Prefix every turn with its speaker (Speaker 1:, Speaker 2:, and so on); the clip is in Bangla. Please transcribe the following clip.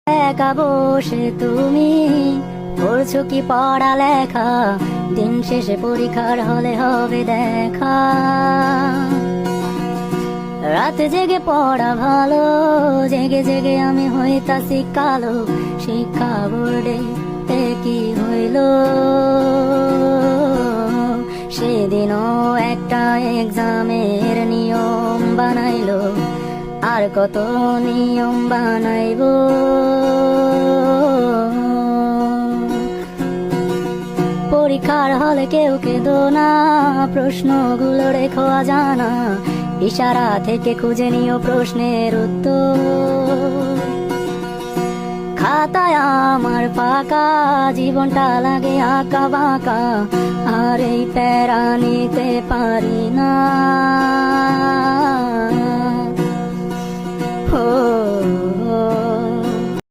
Speaker 1: একা বসে তুমি করছো কি পড়ালেখা, দিন শেষে পরীক্ষার হলে হবে দেখা। রাতে জেগে পড়া ভালো, জেগে জেগে আমি হইতাছি কালো। শিক্ষা বোর্ডে কি হইল, সেদিনও একটা এক্সামের নিয়ম বানাইলো, আর কত নিয়ম বানাইবো। পরীক্ষার হলে কেউ কেঁদো না, প্রশ্নগুলো রেখো জানা, ইশারা থেকে খুঁজে নিও প্রশ্নের উত্তর। খাতায় আমার ফাঁকা, জীবনটা লাগে আঁকা বাঁকা, আর এই প্যারা নিতে পারি না। ও